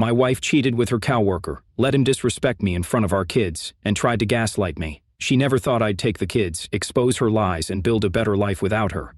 My wife cheated with her coworker, let him disrespect me in front of our kids, and tried to gaslight me. She never thought I'd take the kids, expose her lies, and build a better life without her.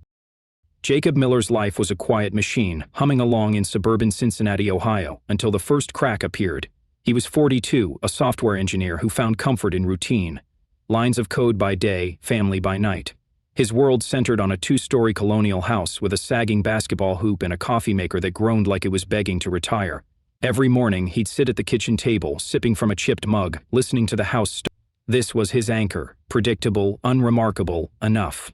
Jacob Miller's life was a quiet machine, humming along in suburban Cincinnati, Ohio, until the first crack appeared. He was 42, a software engineer who found comfort in routine. Lines of code by day, family by night. His world centered on a 2-story colonial house with a sagging basketball hoop and a coffee maker that groaned like it was begging to retire. Every morning, he'd sit at the kitchen table, sipping from a chipped mug, listening to the house start. This was his anchor, predictable, unremarkable, enough.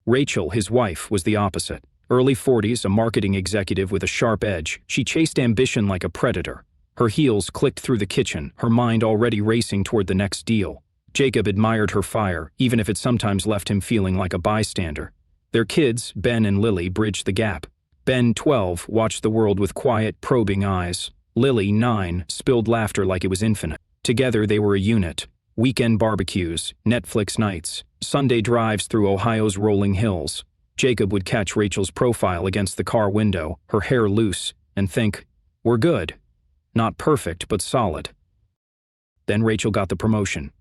Rachel, his wife, was the opposite. Early 40s, a marketing executive with a sharp edge, she chased ambition like a predator. Her heels clicked through the kitchen, her mind already racing toward the next deal. Jacob admired her fire, even if it sometimes left him feeling like a bystander. Their kids, Ben and Lily, bridged the gap. Ben, 12, watched the world with quiet, probing eyes. Lily, 9, spilled laughter like it was infinite. Together they were a unit. Weekend barbecues, Netflix nights, Sunday drives through Ohio's rolling hills. Jacob would catch Rachel's profile against the car window, her hair loose, and think, "We're good. Not perfect, but solid." Then Rachel got the promotion.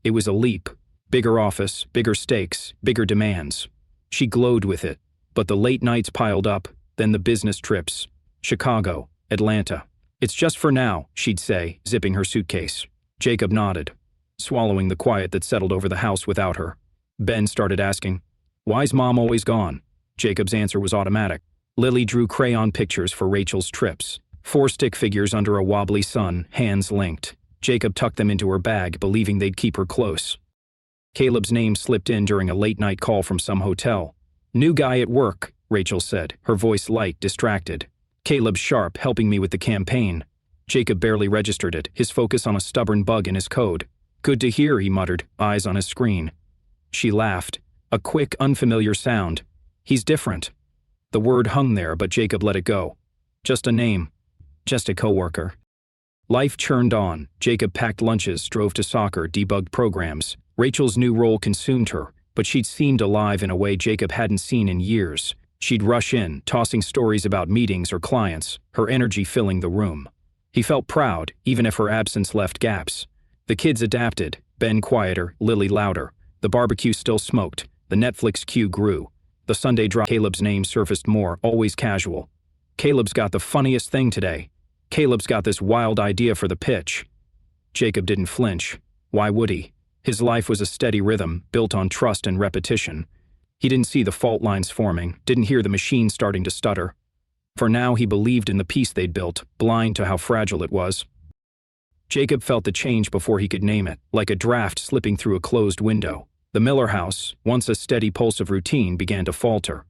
It was a leap. Bigger office, bigger stakes, bigger demands. She glowed with it, but the late nights piled up, then the business trips. Chicago, Atlanta. "It's just for now," she'd say, zipping her suitcase. Jacob nodded, swallowing the quiet that settled over the house without her. Ben started asking, "Why's Mom always gone?" Jacob's answer was automatic. Lily drew crayon pictures for Rachel's trips. 4 stick figures under a wobbly sun, hands linked. Jacob tucked them into her bag, believing they'd keep her close. Caleb's name slipped in during a late-night call from some hotel. "New guy at work," Rachel said, her voice light, distracted. "Caleb's sharp, helping me with the campaign." Jacob barely registered it, his focus on a stubborn bug in his code. "Good to hear," he muttered, eyes on his screen. She laughed. A quick, unfamiliar sound. "He's different." The word hung there, but Jacob let it go. Just a name. Just a coworker. Life churned on. Jacob packed lunches, drove to soccer, debugged programs. Rachel's new role consumed her, but she'd seemed alive in a way Jacob hadn't seen in years. She'd rush in, tossing stories about meetings or clients, her energy filling the room. He felt proud, even if her absence left gaps. The kids adapted, Ben quieter, Lily louder. The barbecue still smoked. The Netflix queue grew. The Sunday drive. Caleb's name surfaced more, always casual. "Caleb's got the funniest thing today. Caleb's got this wild idea for the pitch." Jacob didn't flinch. Why would he? His life was a steady rhythm, built on trust and repetition. He didn't see the fault lines forming, didn't hear the machine starting to stutter. For now, he believed in the peace they'd built, blind to how fragile it was. Jacob felt the change before he could name it, like a draft slipping through a closed window. The Miller house, once a steady pulse of routine, began to falter.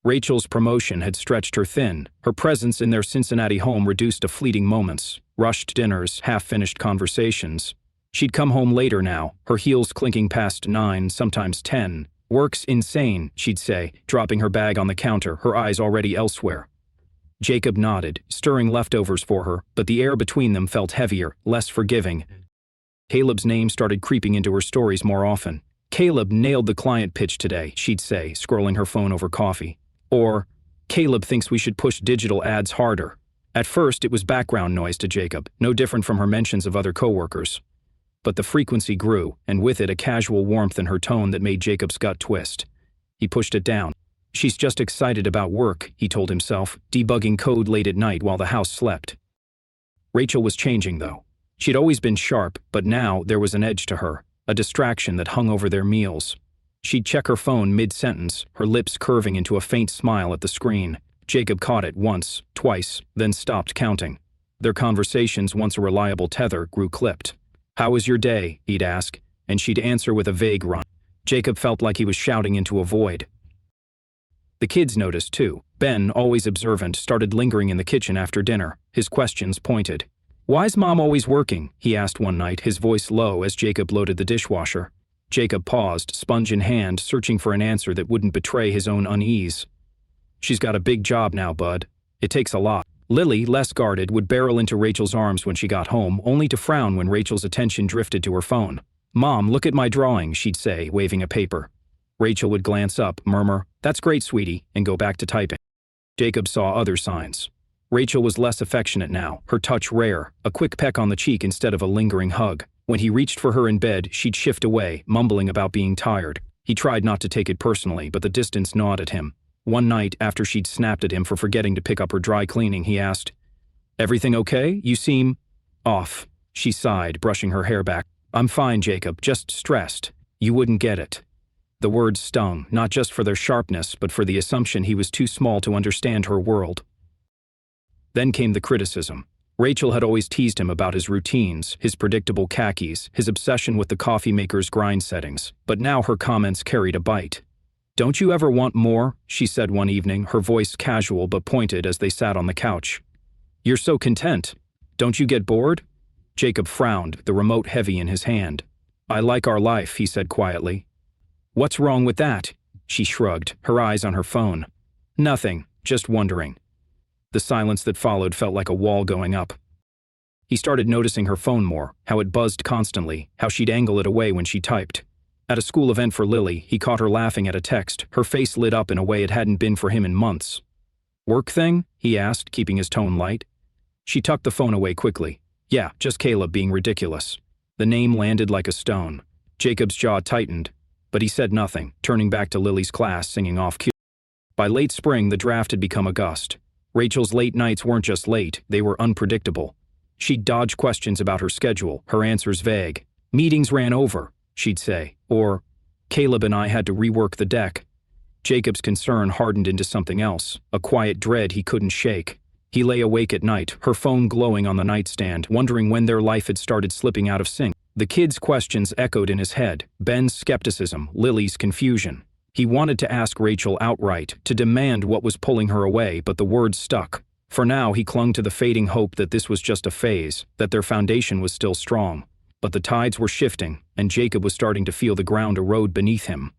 Rachel's promotion had stretched her thin. Her presence in their Cincinnati home reduced to fleeting moments, rushed dinners, half-finished conversations. She'd come home later now, her heels clinking past 9, sometimes 10. "Work's insane," she'd say, dropping her bag on the counter, her eyes already elsewhere. Jacob nodded, stirring leftovers for her, but the air between them felt heavier, less forgiving. Caleb's name started creeping into her stories more often. "Caleb nailed the client pitch today," she'd say, scrolling her phone over coffee. Or, "Caleb thinks we should push digital ads harder." At first, it was background noise to Jacob, no different from her mentions of other coworkers. But the frequency grew, and with it a casual warmth in her tone that made Jacob's gut twist. He pushed it down. "She's just excited about work," he told himself, debugging code late at night while the house slept. Rachel was changing, though. She'd always been sharp, but now there was an edge to her, a distraction that hung over their meals. She'd check her phone mid-sentence, her lips curving into a faint smile at the screen. Jacob caught it once, twice, then stopped counting. Their conversations, once a reliable tether, grew clipped. "How was your day?" he'd ask, and she'd answer with a vague rhyme. Jacob felt like he was shouting into a void. The kids noticed, too. Ben, always observant, started lingering in the kitchen after dinner, his questions pointed. "Why's Mom always working?" he asked one night, his voice low as Jacob loaded the dishwasher. Jacob paused, sponge in hand, searching for an answer that wouldn't betray his own unease. "She's got a big job now, bud. It takes a lot." Lily, less guarded, would barrel into Rachel's arms when she got home, only to frown when Rachel's attention drifted to her phone. "Mom, look at my drawing," she'd say, waving a paper. Rachel would glance up, murmur, "That's great, sweetie," and go back to typing. Jacob saw other signs. Rachel was less affectionate now, her touch rare, a quick peck on the cheek instead of a lingering hug. When he reached for her in bed, she'd shift away, mumbling about being tired. He tried not to take it personally, but the distance gnawed at him. One night, after she'd snapped at him for forgetting to pick up her dry cleaning, he asked, "Everything okay? You seem off." She sighed, brushing her hair back. "I'm fine, Jacob, just stressed." "You wouldn't get it." The words stung, not just for their sharpness, but for the assumption he was too small to understand her world. Then came the criticism. Rachel had always teased him about his routines, his predictable khakis, his obsession with the coffee maker's grind settings, but now her comments carried a bite. "Don't you ever want more?" she said one evening, her voice casual but pointed as they sat on the couch. "You're so content. Don't you get bored?" Jacob frowned, the remote heavy in his hand. "I like our life," he said quietly. "What's wrong with that?" She shrugged, her eyes on her phone. "Nothing, just wondering." The silence that followed felt like a wall going up. He started noticing her phone more, how it buzzed constantly, how she'd angle it away when she typed. At a school event for Lily, he caught her laughing at a text, her face lit up in a way it hadn't been for him in months. "Work thing?" he asked, keeping his tone light. She tucked the phone away quickly. "Yeah, just Caleb being ridiculous." The name landed like a stone. Jacob's jaw tightened, but he said nothing, turning back to Lily's class singing off cue. By late spring, the draft had become a gust. Rachel's late nights weren't just late, they were unpredictable. She'd dodge questions about her schedule, her answers vague. "Meetings ran over," she'd say, or, "Caleb and I had to rework the deck." Jacob's concern hardened into something else, a quiet dread he couldn't shake. He lay awake at night, her phone glowing on the nightstand, wondering when their life had started slipping out of sync. The kids' questions echoed in his head, Ben's skepticism, Lily's confusion. He wanted to ask Rachel outright, to demand what was pulling her away, but the words stuck. For now, he clung to the fading hope that this was just a phase, that their foundation was still strong. But the tides were shifting, and Jacob was starting to feel the ground erode beneath him.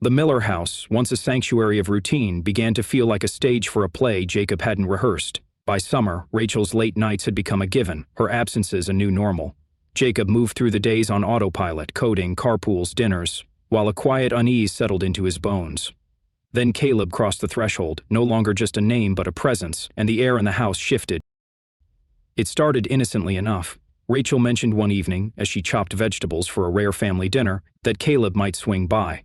The Miller house, once a sanctuary of routine, began to feel like a stage for a play Jacob hadn't rehearsed. By summer, Rachel's late nights had become a given, her absences a new normal. Jacob moved through the days on autopilot, coding, carpools, dinners, while a quiet unease settled into his bones. Then Caleb crossed the threshold, no longer just a name but a presence, and the air in the house shifted. It started innocently enough. Rachel mentioned one evening, as she chopped vegetables for a rare family dinner, that Caleb might swing by.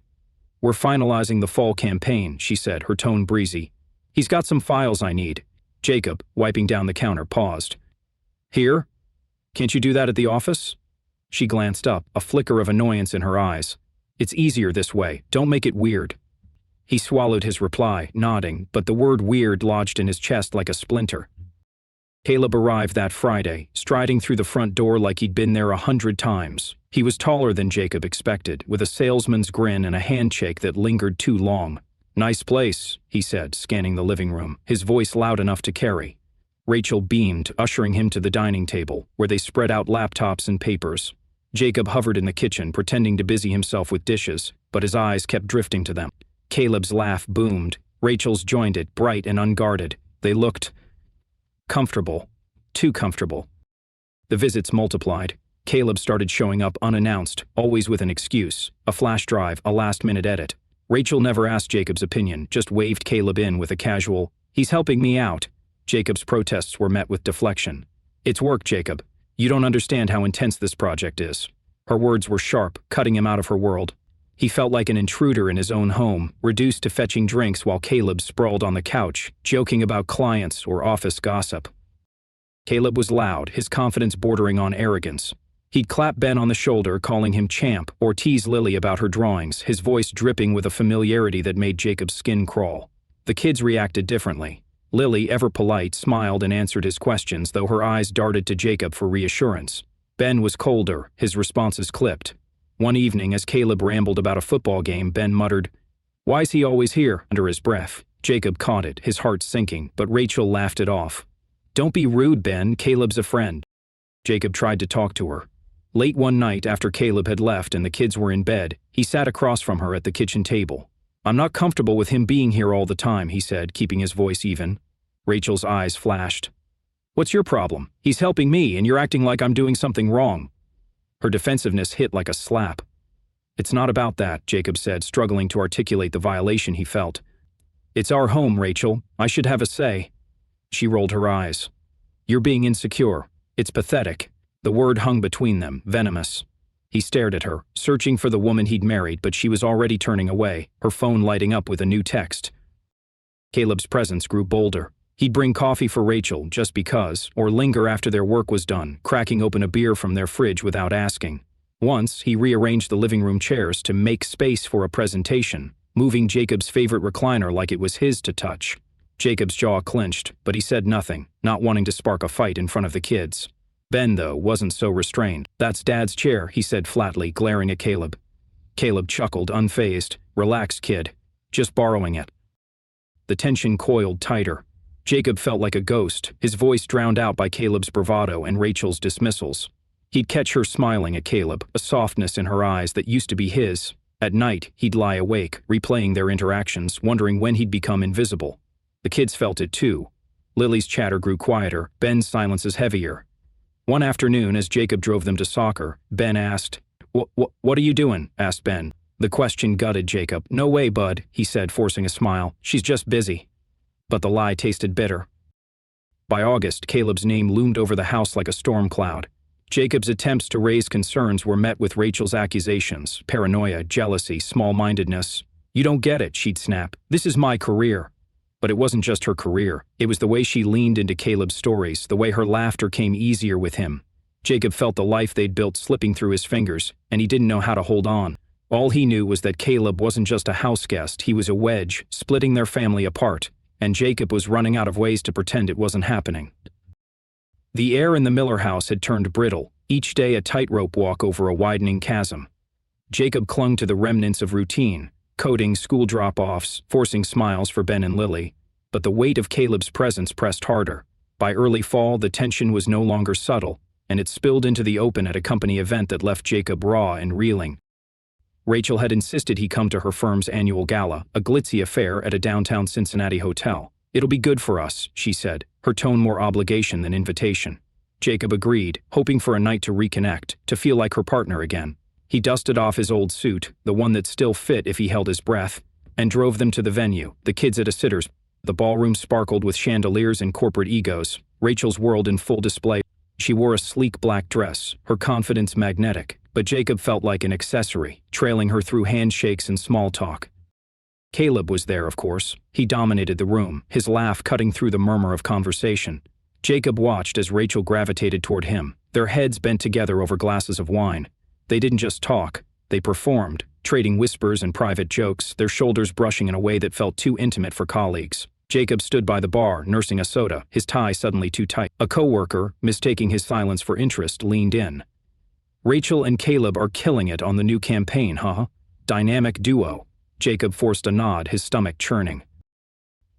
"We're finalizing the fall campaign," she said, her tone breezy. "He's got some files I need." Jacob, wiping down the counter, paused. "Here? Can't you do that at the office?" She glanced up, a flicker of annoyance in her eyes. "It's easier this way. Don't make it weird." He swallowed his reply, nodding, but the word weird lodged in his chest like a splinter. Caleb arrived that Friday, striding through the front door like he'd been there 100 times. He was taller than Jacob expected, with a salesman's grin and a handshake that lingered too long. "Nice place," he said, scanning the living room, his voice loud enough to carry. Rachel beamed, ushering him to the dining table, where they spread out laptops and papers. Jacob hovered in the kitchen, pretending to busy himself with dishes, but his eyes kept drifting to them. Caleb's laugh boomed. Rachel's joined it, bright and unguarded. They looked comfortable. Too comfortable. The visits multiplied. Caleb started showing up unannounced, always with an excuse, a flash drive, a last-minute edit. Rachel never asked Jacob's opinion, just waved Caleb in with a casual, "He's helping me out." Jacob's protests were met with deflection. "It's work, Jacob. You don't understand how intense this project is." Her words were sharp, cutting him out of her world. He felt like an intruder in his own home, reduced to fetching drinks while Caleb sprawled on the couch, joking about clients or office gossip. Caleb was loud, his confidence bordering on arrogance. He'd clap Ben on the shoulder, calling him champ, or tease Lily about her drawings, his voice dripping with a familiarity that made Jacob's skin crawl. The kids reacted differently. Lily, ever polite, smiled and answered his questions, though her eyes darted to Jacob for reassurance. Ben was colder, his responses clipped. One evening, as Caleb rambled about a football game, Ben muttered, "Why's he always here?" under his breath. Jacob caught it, his heart sinking, but Rachel laughed it off. "Don't be rude, Ben. Caleb's a friend." Jacob tried to talk to her. Late one night, after Caleb had left and the kids were in bed, he sat across from her at the kitchen table. "I'm not comfortable with him being here all the time," he said, keeping his voice even. Rachel's eyes flashed. "What's your problem? He's helping me, and you're acting like I'm doing something wrong." Her defensiveness hit like a slap. "It's not about that," Jacob said, struggling to articulate the violation he felt. "It's our home, Rachel. I should have a say." She rolled her eyes. "You're being insecure. It's pathetic." The word hung between them, venomous. He stared at her, searching for the woman he'd married, but she was already turning away, her phone lighting up with a new text. Caleb's presence grew bolder. He'd bring coffee for Rachel just because, or linger after their work was done, cracking open a beer from their fridge without asking. Once, he rearranged the living room chairs to make space for a presentation, moving Jacob's favorite recliner like it was his to touch. Jacob's jaw clenched, but he said nothing, not wanting to spark a fight in front of the kids. Ben, though, wasn't so restrained. "That's Dad's chair," he said flatly, glaring at Caleb. Caleb chuckled, unfazed. "Relax, kid. Just borrowing it." The tension coiled tighter. Jacob felt like a ghost, his voice drowned out by Caleb's bravado and Rachel's dismissals. He'd catch her smiling at Caleb, a softness in her eyes that used to be his. At night, he'd lie awake, replaying their interactions, wondering when he'd become invisible. The kids felt it too. Lily's chatter grew quieter, Ben's silences heavier. One afternoon, as Jacob drove them to soccer, Ben asked, What are you doing?" asked Ben. The question gutted Jacob. "No way, bud," he said, forcing a smile. "She's just busy." But the lie tasted bitter. By August, Caleb's name loomed over the house like a storm cloud. Jacob's attempts to raise concerns were met with Rachel's accusations, paranoia, jealousy, small-mindedness. "You don't get it," she'd snap. "This is my career." But it wasn't just her career. It was the way she leaned into Caleb's stories, the way her laughter came easier with him. Jacob felt the life they'd built slipping through his fingers, and he didn't know how to hold on. All he knew was that Caleb wasn't just a house guest, he was a wedge, splitting their family apart, and Jacob was running out of ways to pretend it wasn't happening. The air in the Miller house had turned brittle, each day a tightrope walk over a widening chasm. Jacob clung to the remnants of routine, coding school drop-offs, forcing smiles for Ben and Lily, but the weight of Caleb's presence pressed harder. By early fall, the tension was no longer subtle, and it spilled into the open at a company event that left Jacob raw and reeling. Rachel had insisted he come to her firm's annual gala, a glitzy affair at a downtown Cincinnati hotel. "It'll be good for us," she said, her tone more obligation than invitation. Jacob agreed, hoping for a night to reconnect, to feel like her partner again. He dusted off his old suit, the one that still fit if he held his breath, and drove them to the venue, the kids at a sitter's. The ballroom sparkled with chandeliers and corporate egos, Rachel's world in full display. She wore a sleek black dress, her confidence magnetic, but Jacob felt like an accessory, trailing her through handshakes and small talk. Caleb was there, of course. He dominated the room, his laugh cutting through the murmur of conversation. Jacob watched as Rachel gravitated toward him, their heads bent together over glasses of wine. They didn't just talk, they performed, trading whispers and private jokes, their shoulders brushing in a way that felt too intimate for colleagues. Jacob stood by the bar, nursing a soda, his tie suddenly too tight. A coworker, mistaking his silence for interest, leaned in. "Rachel and Caleb are killing it on the new campaign, huh? Dynamic duo." Jacob forced a nod, his stomach churning.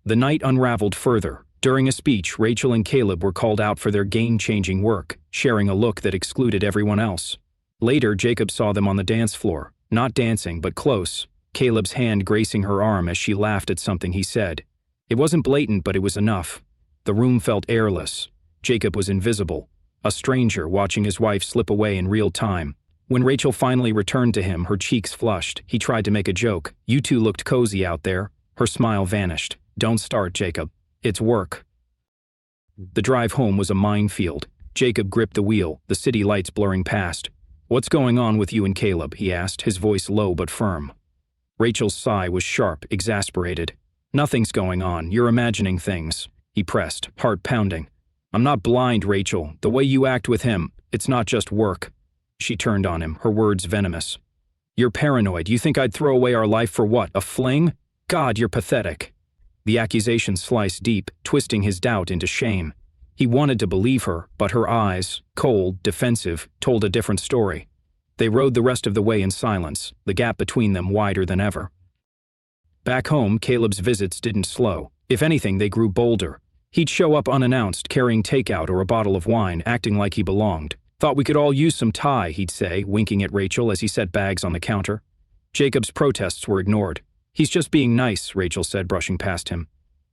The night unraveled further. During a speech, Rachel and Caleb were called out for their game-changing work, sharing a look that excluded everyone else. Later, Jacob saw them on the dance floor, not dancing but close, Caleb's hand gracing her arm as she laughed at something he said. It wasn't blatant, but it was enough. The room felt airless. Jacob was invisible, a stranger watching his wife slip away in real time. When Rachel finally returned to him, her cheeks flushed. He tried to make a joke. "You two looked cozy out there." Her smile vanished. "Don't start, Jacob. It's work." The drive home was a minefield. Jacob gripped the wheel, the city lights blurring past. "What's going on with you and Caleb?" he asked, his voice low but firm. Rachel's sigh was sharp, exasperated. "Nothing's going on. You're imagining things," he pressed, heart pounding. "I'm not blind, Rachel. The way you act with him, it's not just work." She turned on him, her words venomous. "You're paranoid. You think I'd throw away our life for what, a fling? God, you're pathetic." The accusation sliced deep, twisting his doubt into shame. He wanted to believe her, but her eyes, cold, defensive, told a different story. They rode the rest of the way in silence, the gap between them wider than ever. Back home, Caleb's visits didn't slow. If anything, they grew bolder. He'd show up unannounced, carrying takeout or a bottle of wine, acting like he belonged. "Thought we could all use some Thai," he'd say, winking at Rachel as he set bags on the counter. Jacob's protests were ignored. "He's just being nice," Rachel said, brushing past him.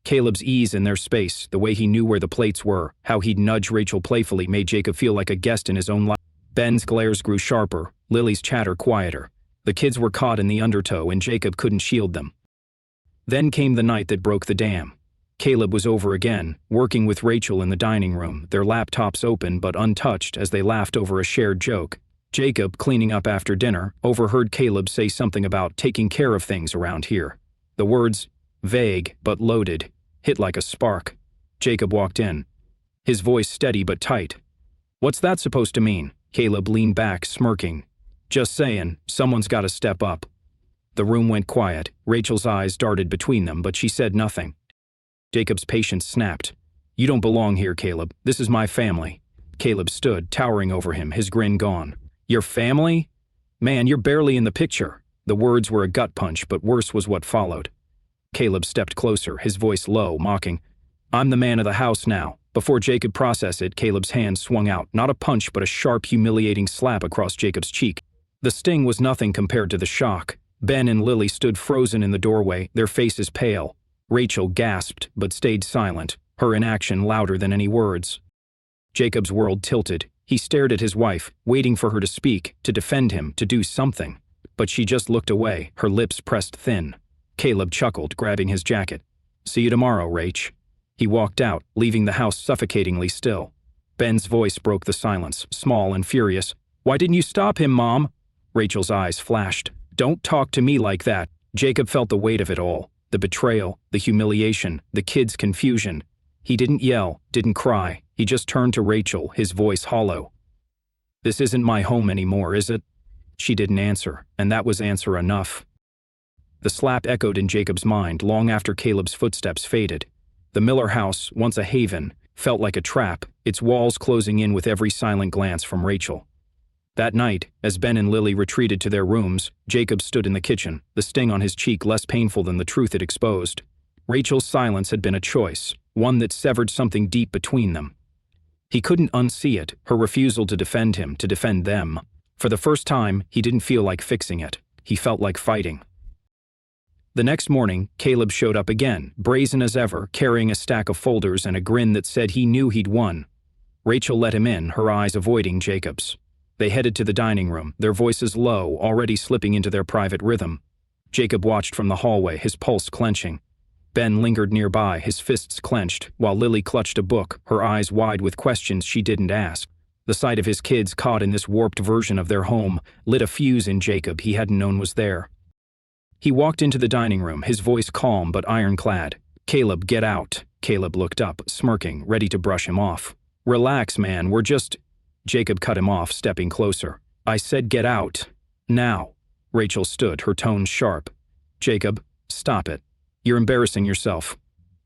Caleb's ease in their space, the way he knew where the plates were, how he'd nudge Rachel playfully, made Jacob feel like a guest in his own life. Ben's glares grew sharper, Lily's chatter quieter. The kids were caught in the undertow and Jacob couldn't shield them. Then came the night that broke the dam. Caleb was over again, working with Rachel in the dining room, their laptops open but untouched as they laughed over a shared joke. Jacob, cleaning up after dinner, overheard Caleb say something about taking care of things around here. The words, vague but loaded, hit like a spark. Jacob walked in, his voice steady but tight. "What's that supposed to mean?" Caleb leaned back, smirking. "Just saying, someone's got to step up." The room went quiet. Rachel's eyes darted between them, but she said nothing. Jacob's patience snapped. "You don't belong here, Caleb. This is my family." Caleb stood, towering over him, his grin gone. "Your family? Man, you're barely in the picture." The words were a gut punch, but worse was what followed. Caleb stepped closer, his voice low, mocking. "I'm the man of the house now." Before Jacob processed it, Caleb's hand swung out, not a punch but a sharp, humiliating slap across Jacob's cheek. The sting was nothing compared to the shock. Ben and Lily stood frozen in the doorway, their faces pale. Rachel gasped, but stayed silent, her inaction louder than any words. Jacob's world tilted. He stared at his wife, waiting for her to speak, to defend him, to do something. But she just looked away, her lips pressed thin. Caleb chuckled, grabbing his jacket. "See you tomorrow, Rach." He walked out, leaving the house suffocatingly still. Ben's voice broke the silence, small and furious. "Why didn't you stop him, Mom?" Rachel's eyes flashed. "Don't talk to me like that." Jacob felt the weight of it all. The betrayal, the humiliation, the kid's confusion. He didn't yell, didn't cry. He just turned to Rachel, his voice hollow. "This isn't my home anymore, is it?" She didn't answer, and that was answer enough. The slap echoed in Jacob's mind long after Caleb's footsteps faded. The Miller house, once a haven, felt like a trap, its walls closing in with every silent glance from Rachel. That night, as Ben and Lily retreated to their rooms, Jacob stood in the kitchen, the sting on his cheek less painful than the truth it exposed. Rachel's silence had been a choice, one that severed something deep between them. He couldn't unsee it, her refusal to defend him, to defend them. For the first time, he didn't feel like fixing it. He felt like fighting. The next morning, Caleb showed up again, brazen as ever, carrying a stack of folders and a grin that said he knew he'd won. Rachel let him in, her eyes avoiding Jacob's. They headed to the dining room, their voices low, already slipping into their private rhythm. Jacob watched from the hallway, his pulse clenching. Ben lingered nearby, his fists clenched, while Lily clutched a book, her eyes wide with questions she didn't ask. The sight of his kids caught in this warped version of their home lit a fuse in Jacob he hadn't known was there. He walked into the dining room, his voice calm but ironclad. "Caleb, get out." Caleb looked up, smirking, ready to brush him off. "Relax, man, we're just—" Jacob cut him off, stepping closer. "I said get out. Now." Rachel stood, her tone sharp. "Jacob, stop it. You're embarrassing yourself."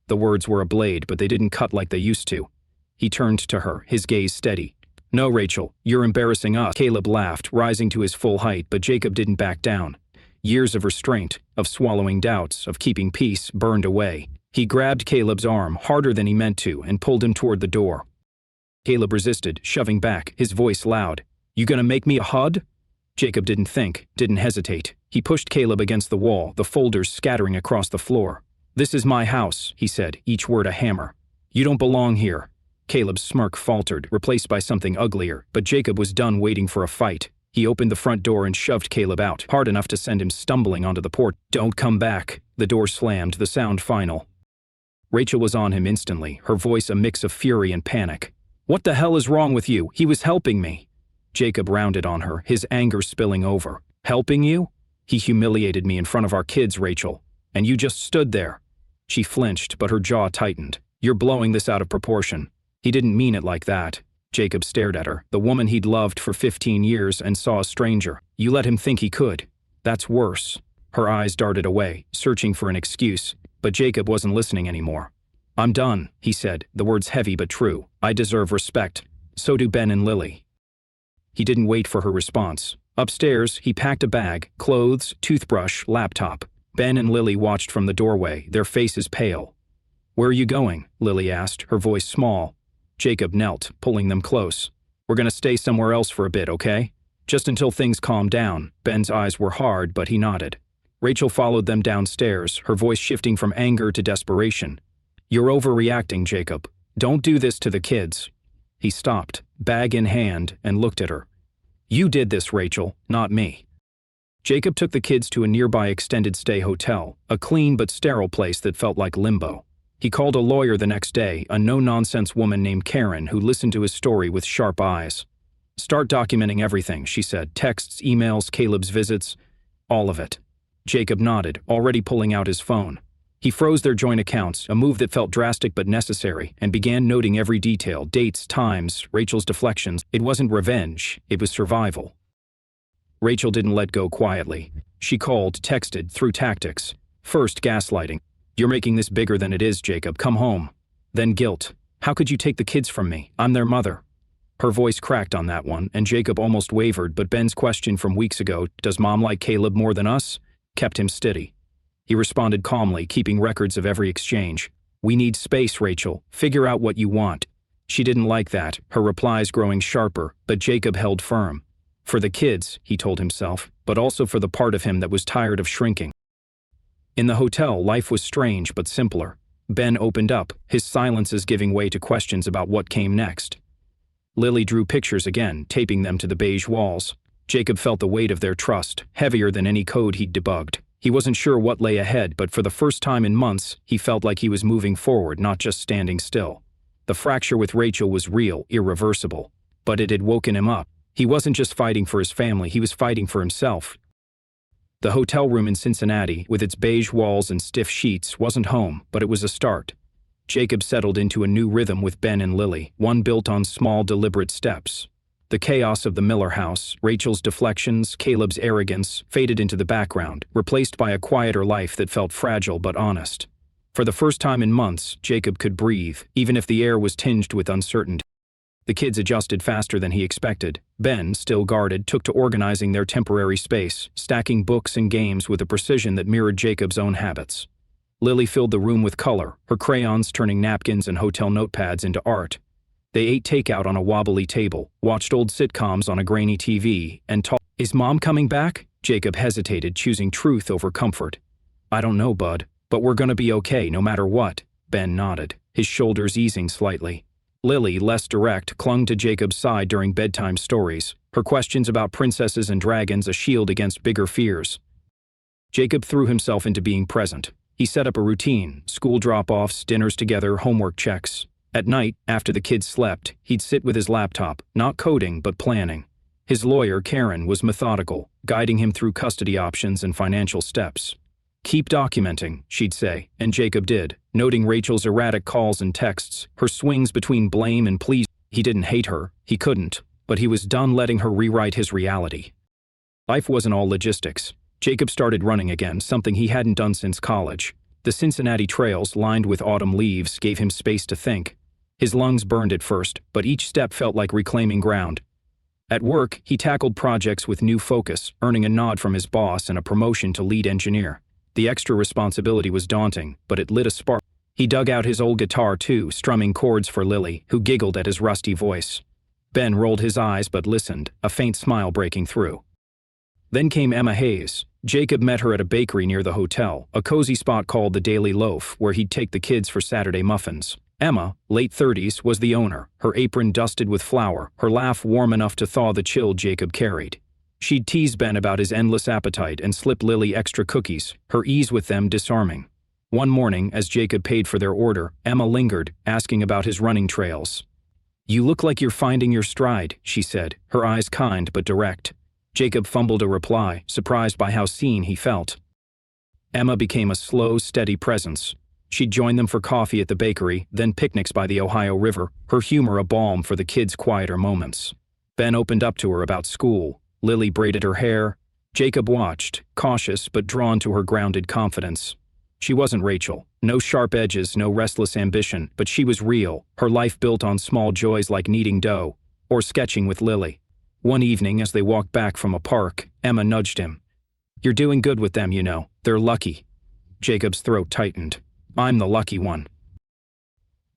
The words were a blade, but they didn't cut like they used to. He turned to her, his gaze steady. "No, Rachel, you're embarrassing us." Caleb laughed, rising to his full height, but Jacob didn't back down. Years of restraint, of swallowing doubts, of keeping peace, burned away. He grabbed Caleb's arm, harder than he meant to, and pulled him toward the door. Caleb resisted, shoving back, his voice loud. "You gonna make me a HUD?" Jacob didn't think, didn't hesitate. He pushed Caleb against the wall, the folders scattering across the floor. "This is my house," he said, each word a hammer. "You don't belong here." Caleb's smirk faltered, replaced by something uglier, but Jacob was done waiting for a fight. He opened the front door and shoved Caleb out, hard enough to send him stumbling onto the porch. "Don't come back." The door slammed, the sound final. Rachel was on him instantly, her voice a mix of fury and panic. "What the hell is wrong with you? He was helping me." Jacob rounded on her, his anger spilling over. "Helping you? He humiliated me in front of our kids, Rachel. And you just stood there." She flinched, but her jaw tightened. "You're blowing this out of proportion." He didn't mean it like that. Jacob stared at her, the woman he'd loved for 15 years, and saw a stranger. "You let him think he could. That's worse." Her eyes darted away, searching for an excuse, but Jacob wasn't listening anymore. "I'm done," he said, the words heavy but true. "I deserve respect. So do Ben and Lily." He didn't wait for her response. Upstairs, he packed a bag, clothes, toothbrush, laptop. Ben and Lily watched from the doorway, their faces pale. "Where are you going?" Lily asked, her voice small. Jacob knelt, pulling them close. "We're gonna stay somewhere else for a bit, okay? Just until things calm down." Ben's eyes were hard, but he nodded. Rachel followed them downstairs, her voice shifting from anger to desperation. "You're overreacting, Jacob. Don't do this to the kids." He stopped, bag in hand, and looked at her. "You did this, Rachel, not me." Jacob took the kids to a nearby extended stay hotel, a clean but sterile place that felt like limbo. He called a lawyer the next day, a no-nonsense woman named Karen who listened to his story with sharp eyes. "Start documenting everything," she said. "Texts, emails, Caleb's visits, all of it." Jacob nodded, already pulling out his phone. He froze their joint accounts, a move that felt drastic but necessary, and began noting every detail, dates, times, Rachel's deflections. It wasn't revenge, it was survival. Rachel didn't let go quietly. She called, texted, threw tactics. First, gaslighting. "You're making this bigger than it is, Jacob. Come home." Then guilt. "How could you take the kids from me? I'm their mother." Her voice cracked on that one, and Jacob almost wavered, but Ben's question from weeks ago, "Does Mom like Caleb more than us?" kept him steady. He responded calmly, keeping records of every exchange. "We need space, Rachel. Figure out what you want." She didn't like that, her replies growing sharper, but Jacob held firm. For the kids, he told himself, but also for the part of him that was tired of shrinking. In the hotel, life was strange but simpler. Ben opened up, his silences giving way to questions about what came next. Lily drew pictures again, taping them to the beige walls. Jacob felt the weight of their trust, heavier than any code he'd debugged. He wasn't sure what lay ahead, but for the first time in months, he felt like he was moving forward, not just standing still. The fracture with Rachel was real, irreversible. But it had woken him up. He wasn't just fighting for his family, he was fighting for himself. The hotel room in Cincinnati, with its beige walls and stiff sheets, wasn't home, but it was a start. Jacob settled into a new rhythm with Ben and Lily, one built on small, deliberate steps. The chaos of the Miller house, Rachel's deflections, Caleb's arrogance, faded into the background, replaced by a quieter life that felt fragile but honest. For the first time in months, Jacob could breathe, even if the air was tinged with uncertainty. The kids adjusted faster than he expected. Ben, still guarded, took to organizing their temporary space, stacking books and games with a precision that mirrored Jacob's own habits. Lily filled the room with color, her crayons turning napkins and hotel notepads into art. They ate takeout on a wobbly table, watched old sitcoms on a grainy TV, and talked. "Is Mom coming back?" Jacob hesitated, choosing truth over comfort. "I don't know, bud, but we're gonna be okay no matter what." Ben nodded, his shoulders easing slightly. Lily, less direct, clung to Jacob's side during bedtime stories, her questions about princesses and dragons a shield against bigger fears. Jacob threw himself into being present. He set up a routine, school drop-offs, dinners together, homework checks. At night, after the kids slept, he'd sit with his laptop, not coding but planning. His lawyer, Karen, was methodical, guiding him through custody options and financial steps. "Keep documenting," she'd say, and Jacob did, noting Rachel's erratic calls and texts, her swings between blame and pleas. He didn't hate her, he couldn't, but he was done letting her rewrite his reality. Life wasn't all logistics. Jacob started running again, something he hadn't done since college. The Cincinnati trails, lined with autumn leaves, gave him space to think. His lungs burned at first, but each step felt like reclaiming ground. At work, he tackled projects with new focus, earning a nod from his boss and a promotion to lead engineer. The extra responsibility was daunting, but it lit a spark. He dug out his old guitar too, strumming chords for Lily, who giggled at his rusty voice. Ben rolled his eyes but listened, a faint smile breaking through. Then came Emma Hayes. Jacob met her at a bakery near the hotel, a cozy spot called the Daily Loaf, where he'd take the kids for Saturday muffins. Emma, late 30s, was the owner, her apron dusted with flour, her laugh warm enough to thaw the chill Jacob carried. She'd tease Ben about his endless appetite and slip Lily extra cookies, her ease with them disarming. One morning, as Jacob paid for their order, Emma lingered, asking about his running trails. "You look like you're finding your stride," she said, her eyes kind but direct. Jacob fumbled a reply, surprised by how seen he felt. Emma became a slow, steady presence. She'd join them for coffee at the bakery, then picnics by the Ohio River, her humor a balm for the kids' quieter moments. Ben opened up to her about school. Lily braided her hair. Jacob watched, cautious but drawn to her grounded confidence. She wasn't Rachel. No sharp edges, no restless ambition, but she was real, her life built on small joys like kneading dough, or sketching with Lily. One evening, as they walked back from a park, Emma nudged him. "You're doing good with them, you know. They're lucky." Jacob's throat tightened. "I'm the lucky one."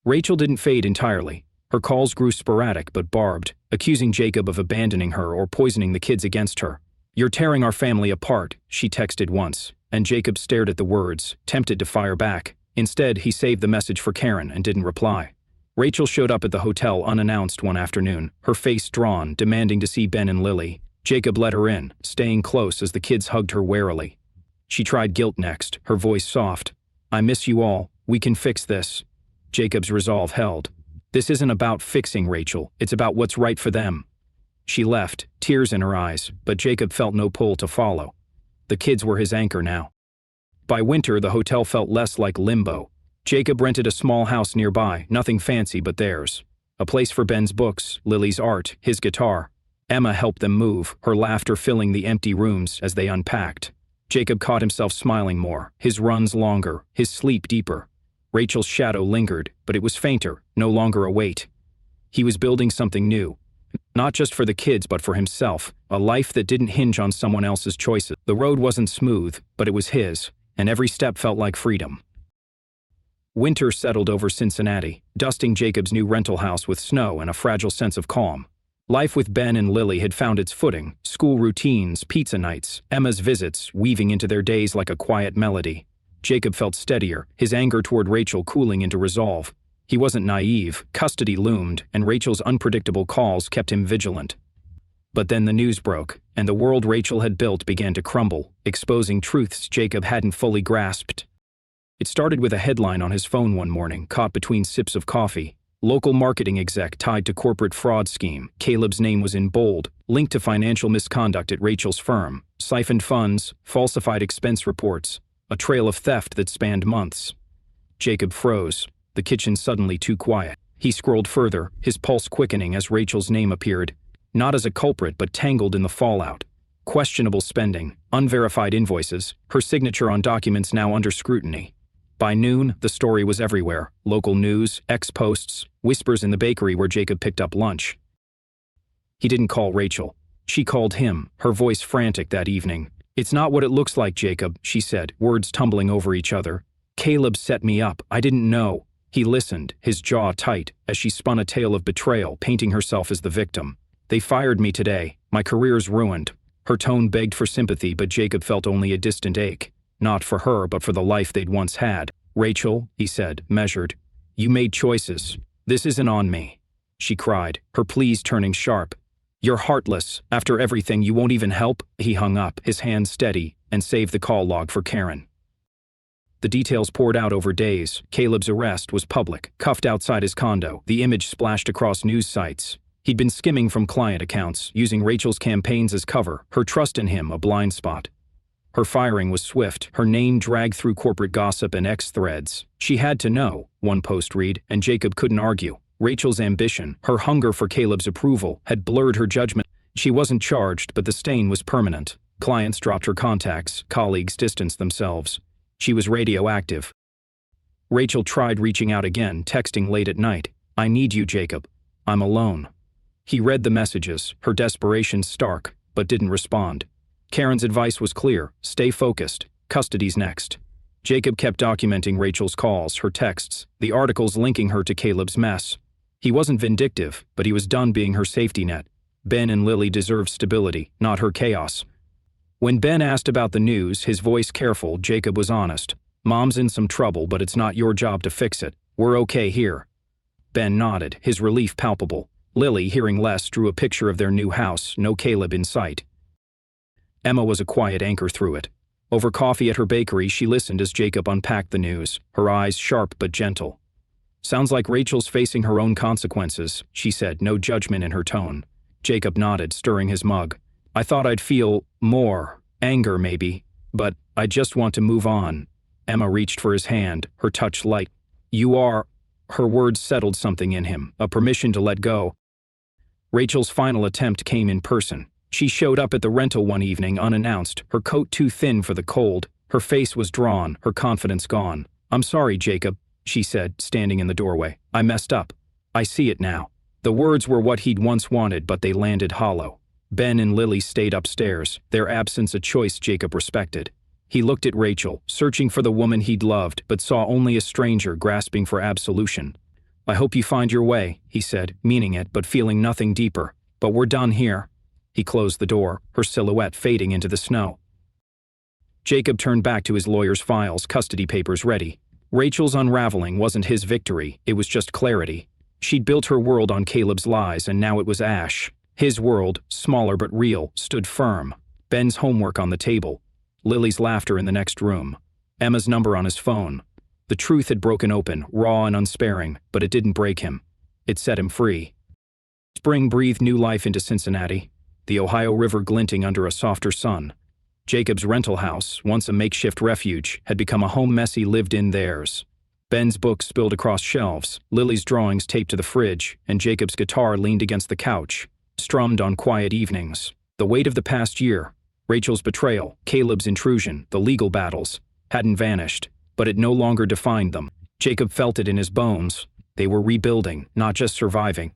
Rachel didn't fade entirely. Her calls grew sporadic but barbed, accusing Jacob of abandoning her or poisoning the kids against her. "You're tearing our family apart," she texted once, and Jacob stared at the words, tempted to fire back. Instead, he saved the message for Karen and didn't reply. Rachel showed up at the hotel unannounced one afternoon, her face drawn, demanding to see Ben and Lily. Jacob let her in, staying close as the kids hugged her warily. She tried guilt next, her voice soft. "I miss you all. We can fix this. Jacob's resolve held. This isn't about fixing Rachel, it's about what's right for them. She left, tears in her eyes, but Jacob felt no pull to follow. The kids were his anchor now. By winter, the hotel felt less like limbo. Jacob rented a small house nearby, nothing fancy but theirs. A place for Ben's books, Lily's art, his guitar. Emma helped them move, her laughter filling the empty rooms as they unpacked. Jacob caught himself smiling more, his runs longer, his sleep deeper. Rachel's shadow lingered, but it was fainter, no longer a weight. He was building something new. Not just for the kids, but for himself, a life that didn't hinge on someone else's choices. The road wasn't smooth, but it was his, and every step felt like freedom. Winter settled over Cincinnati, dusting Jacob's new rental house with snow and a fragile sense of calm. Life with Ben and Lily had found its footing, school routines, pizza nights, Emma's visits weaving into their days like a quiet melody. Jacob felt steadier, his anger toward Rachel cooling into resolve. He wasn't naive, custody loomed, and Rachel's unpredictable calls kept him vigilant. But then the news broke, and the world Rachel had built began to crumble, exposing truths Jacob hadn't fully grasped. It started with a headline on his phone one morning, caught between sips of coffee. Local marketing exec tied to corporate fraud scheme. Caleb's name was in bold, linked to financial misconduct at Rachel's firm. Siphoned funds, falsified expense reports, a trail of theft that spanned months. Jacob froze, the kitchen suddenly too quiet. He scrolled further, his pulse quickening as Rachel's name appeared, not as a culprit but tangled in the fallout. Questionable spending, unverified invoices, her signature on documents now under scrutiny. By noon, the story was everywhere. Local news, ex-posts, whispers in the bakery where Jacob picked up lunch. He didn't call Rachel. She called him, her voice frantic that evening. "It's not what it looks like, Jacob," she said, words tumbling over each other. "Caleb set me up. I didn't know." He listened, his jaw tight, as she spun a tale of betrayal, painting herself as the victim. "They fired me today. My career's ruined." Her tone begged for sympathy, but Jacob felt only a distant ache. Not for her, but for the life they'd once had. "Rachel," he said, measured, "you made choices. This isn't on me." She cried, her pleas turning sharp. "You're heartless. After everything, you won't even help?" He hung up, his hand steady, and saved the call log for Karen. The details poured out over days. Caleb's arrest was public, cuffed outside his condo, the image splashed across news sites. He'd been skimming from client accounts, using Rachel's campaigns as cover, her trust in him a blind spot. Her firing was swift, her name dragged through corporate gossip and X threads. She had to know, one post read, and Jacob couldn't argue. Rachel's ambition, her hunger for Caleb's approval, had blurred her judgment. She wasn't charged, but the stain was permanent. Clients dropped her contacts, colleagues distanced themselves. She was radioactive. Rachel tried reaching out again, texting late at night. "I need you, Jacob. I'm alone." He read the messages, her desperation stark, but didn't respond. Karen's advice was clear: stay focused, custody's next. Jacob kept documenting Rachel's calls, her texts, the articles linking her to Caleb's mess. He wasn't vindictive, but he was done being her safety net. Ben and Lily deserved stability, not her chaos. When Ben asked about the news, his voice careful, Jacob was honest. "Mom's in some trouble, but it's not your job to fix it. We're okay here." Ben nodded, his relief palpable. Lily, hearing less, drew a picture of their new house, no Caleb in sight. Emma was a quiet anchor through it. Over coffee at her bakery, she listened as Jacob unpacked the news, her eyes sharp but gentle. "Sounds like Rachel's facing her own consequences," she said, no judgment in her tone. Jacob nodded, stirring his mug. "I thought I'd feel more, anger maybe, but I just want to move on." Emma reached for his hand, her touch light. "You are..." Her words settled something in him, a permission to let go. Rachel's final attempt came in person. She showed up at the rental one evening unannounced, her coat too thin for the cold. Her face was drawn, her confidence gone. "I'm sorry, Jacob," she said, standing in the doorway. "I messed up. I see it now." The words were what he'd once wanted, but they landed hollow. Ben and Lily stayed upstairs, their absence a choice Jacob respected. He looked at Rachel, searching for the woman he'd loved, but saw only a stranger grasping for absolution. "I hope you find your way," he said, meaning it, but feeling nothing deeper. "But we're done here." He closed the door, her silhouette fading into the snow. Jacob turned back to his lawyer's files, custody papers ready. Rachel's unraveling wasn't his victory, it was just clarity. She'd built her world on Caleb's lies, and now it was ash. His world, smaller but real, stood firm. Ben's homework on the table. Lily's laughter in the next room. Emma's number on his phone. The truth had broken open, raw and unsparing, but it didn't break him. It set him free. Spring breathed new life into Cincinnati, the Ohio River glinting under a softer sun. Jacob's rental house, once a makeshift refuge, had become a home Messi lived in theirs. Ben's books spilled across shelves, Lily's drawings taped to the fridge, and Jacob's guitar leaned against the couch, strummed on quiet evenings. The weight of the past year, Rachel's betrayal, Caleb's intrusion, the legal battles, hadn't vanished, but it no longer defined them. Jacob felt it in his bones. They were rebuilding, not just surviving.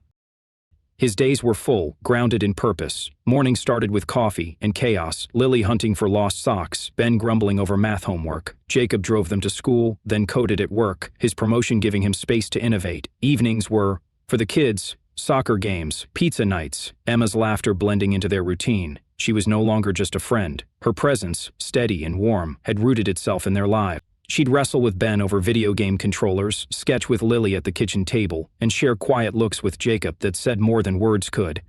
His days were full, grounded in purpose. Mornings started with coffee and chaos, Lily hunting for lost socks, Ben grumbling over math homework. Jacob drove them to school, then coded at work, his promotion giving him space to innovate. Evenings were, for the kids, soccer games, pizza nights, Emma's laughter blending into their routine. She was no longer just a friend. Her presence, steady and warm, had rooted itself in their lives. She'd wrestle with Ben over video game controllers, sketch with Lily at the kitchen table, and share quiet looks with Jacob that said more than words could.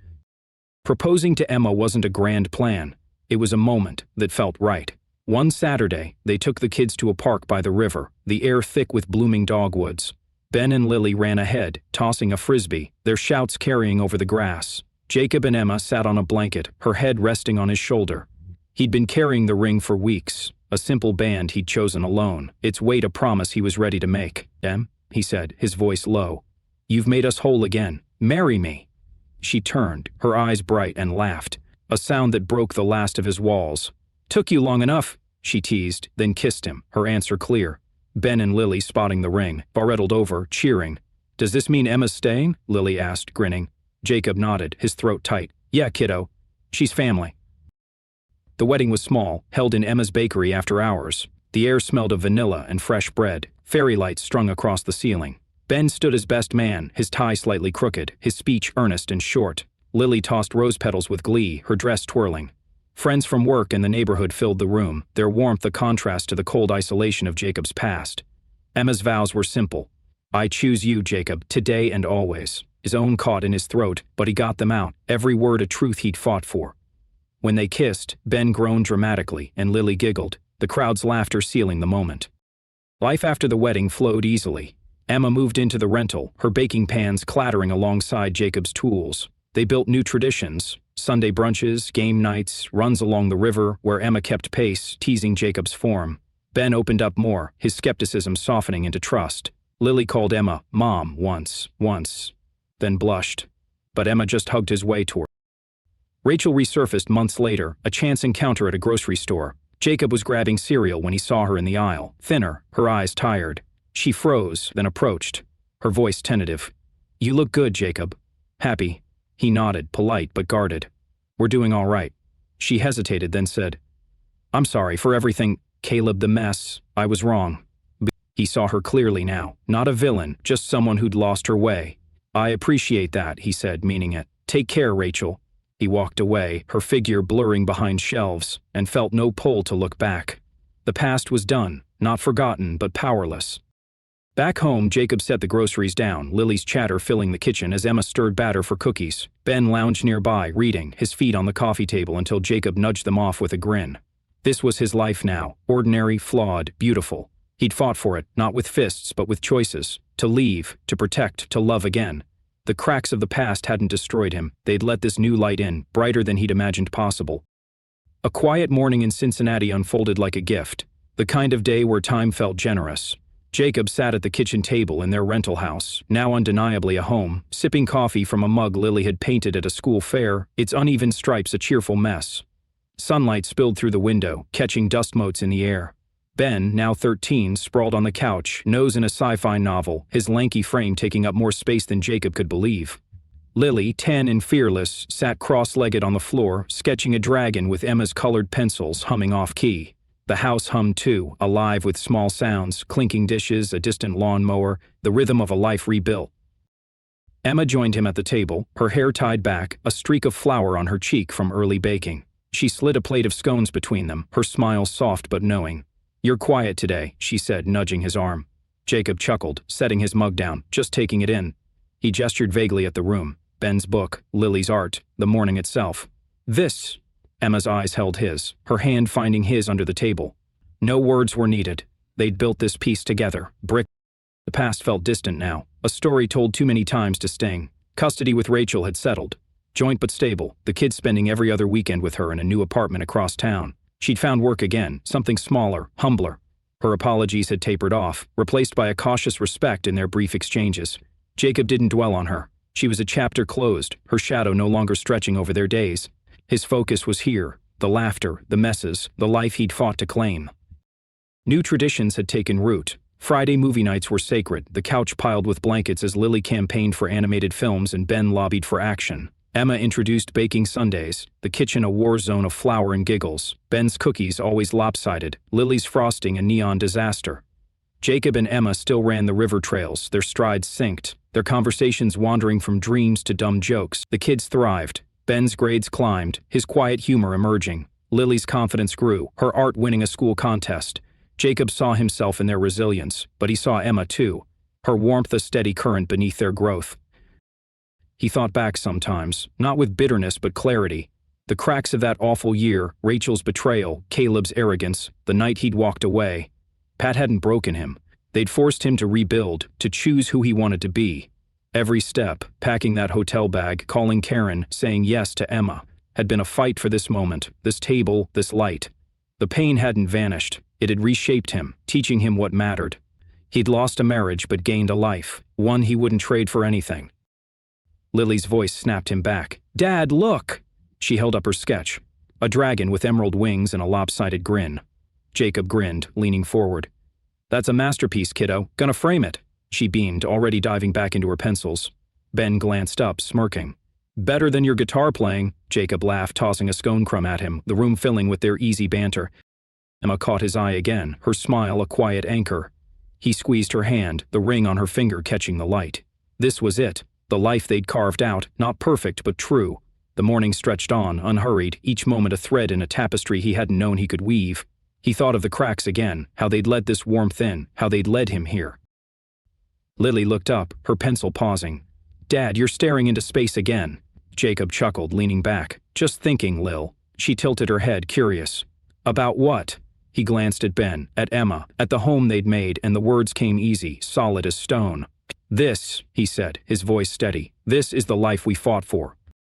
Proposing to Emma wasn't a grand plan. It was a moment that felt right. One Saturday, they took the kids to a park by the river, the air thick with blooming dogwoods. Ben and Lily ran ahead, tossing a frisbee, their shouts carrying over the grass. Jacob and Emma sat on a blanket, her head resting on his shoulder. He'd been carrying the ring for weeks. A simple band he'd chosen alone, its weight a promise he was ready to make. "Em," he said, his voice low. "You've made us whole again. Marry me." She turned, her eyes bright, and laughed, a sound that broke the last of his walls. "Took you long enough," she teased, then kissed him, her answer clear. Ben and Lily spotting the ring, barretled over, cheering. "Does this mean Emma's staying?" Lily asked, grinning. Jacob nodded, his throat tight. "Yeah, kiddo. She's family." The wedding was small, held in Emma's bakery after hours. The air smelled of vanilla and fresh bread, fairy lights strung across the ceiling. Ben stood as best man, his tie slightly crooked, his speech earnest and short. Lily tossed rose petals with glee, her dress twirling. Friends from work and the neighborhood filled the room, their warmth a contrast to the cold isolation of Jacob's past. Emma's vows were simple. "I choose you, Jacob, today and always." His own caught in his throat, but he got them out, every word a truth he'd fought for. When they kissed, Ben groaned dramatically, and Lily giggled, the crowd's laughter sealing the moment. Life after the wedding flowed easily. Emma moved into the rental, her baking pans clattering alongside Jacob's tools. They built new traditions, Sunday brunches, game nights, runs along the river, where Emma kept pace, teasing Jacob's form. Ben opened up more, his skepticism softening into trust. Lily called Emma Mom once, then blushed. But Emma just hugged his way toward. Rachel resurfaced months later, a chance encounter at a grocery store. Jacob was grabbing cereal when he saw her in the aisle, thinner, her eyes tired. She froze, then approached, her voice tentative. "You look good, Jacob." "Happy." He nodded, polite but guarded. "We're doing all right." She hesitated, then said, "I'm sorry for everything, Caleb, the mess. I was wrong." He saw her clearly now, not a villain, just someone who'd lost her way. "I appreciate that," he said, meaning it. "Take care, Rachel." He walked away, her figure blurring behind shelves, and felt no pull to look back. The past was done, not forgotten, but powerless. Back home, Jacob set the groceries down, Lily's chatter filling the kitchen as Emma stirred batter for cookies. Ben lounged nearby, reading, his feet on the coffee table until Jacob nudged them off with a grin. This was his life now, ordinary, flawed, beautiful. He'd fought for it, not with fists, but with choices. To leave, to protect, to love again. The cracks of the past hadn't destroyed him. They'd let this new light in, brighter than he'd imagined possible. A quiet morning in Cincinnati unfolded like a gift, the kind of day where time felt generous. Jacob sat at the kitchen table in their rental house, now undeniably a home, sipping coffee from a mug Lily had painted at a school fair, its uneven stripes a cheerful mess. Sunlight spilled through the window, catching dust motes in the air. Ben, now 13, sprawled on the couch, nose in a sci-fi novel, his lanky frame taking up more space than Jacob could believe. Lily, 10 and fearless, sat cross-legged on the floor, sketching a dragon with Emma's colored pencils, humming off-key. The house hummed too, alive with small sounds, clinking dishes, a distant lawnmower, the rhythm of a life rebuilt. Emma joined him at the table, her hair tied back, a streak of flour on her cheek from early baking. She slid a plate of scones between them, her smile soft but knowing. "You're quiet today," she said, nudging his arm. Jacob chuckled, setting his mug down, just taking it in. He gestured vaguely at the room. Ben's book, Lily's art, the morning itself. "This," Emma's eyes held his, her hand finding his under the table. No words were needed. They'd built this piece together, brick. The past felt distant now, a story told too many times to sting. Custody with Rachel had settled. Joint but stable, the kids spending every other weekend with her in a new apartment across town. She'd found work again, something smaller, humbler. Her apologies had tapered off, replaced by a cautious respect in their brief exchanges. Jacob didn't dwell on her. She was a chapter closed, her shadow no longer stretching over their days. His focus was here, the laughter, the messes, the life he'd fought to claim. New traditions had taken root. Friday movie nights were sacred, the couch piled with blankets as Lily campaigned for animated films and Ben lobbied for action. Emma introduced baking Sundays, the kitchen a war zone of flour and giggles, Ben's cookies always lopsided, Lily's frosting a neon disaster. Jacob and Emma still ran the river trails, their strides synced, their conversations wandering from dreams to dumb jokes. The kids thrived. Ben's grades climbed, his quiet humor emerging. Lily's confidence grew, her art winning a school contest. Jacob saw himself in their resilience, but he saw Emma too, her warmth a steady current beneath their growth. He thought back sometimes, not with bitterness but clarity. The cracks of that awful year, Rachel's betrayal, Caleb's arrogance, the night he'd walked away. Pat hadn't broken him. They'd forced him to rebuild, to choose who he wanted to be. Every step, packing that hotel bag, calling Karen, saying yes to Emma, had been a fight for this moment, this table, this light. The pain hadn't vanished. It had reshaped him, teaching him what mattered. He'd lost a marriage but gained a life, one he wouldn't trade for anything. Lily's voice snapped him back. "Dad, look!" She held up her sketch. A dragon with emerald wings and a lopsided grin. Jacob grinned, leaning forward. "That's a masterpiece, kiddo. Gonna frame it." She beamed, already diving back into her pencils. Ben glanced up, smirking. "Better than your guitar playing," Jacob laughed, tossing a scone crumb at him, the room filling with their easy banter. Emma caught his eye again, her smile a quiet anchor. He squeezed her hand, the ring on her finger catching the light. This was it, the life they'd carved out, not perfect but true. The morning stretched on, unhurried, each moment a thread in a tapestry he hadn't known he could weave. He thought of the cracks again, how they'd let this warmth in, how they'd led him here. Lily looked up, her pencil pausing. "Dad, you're staring into space again." Jacob chuckled, leaning back. "Just thinking, Lil." She tilted her head, curious. "About what?" He glanced at Ben, at Emma, at the home they'd made, and the words came easy, solid as stone. "This," he said, his voice steady, "this is the life we fought for.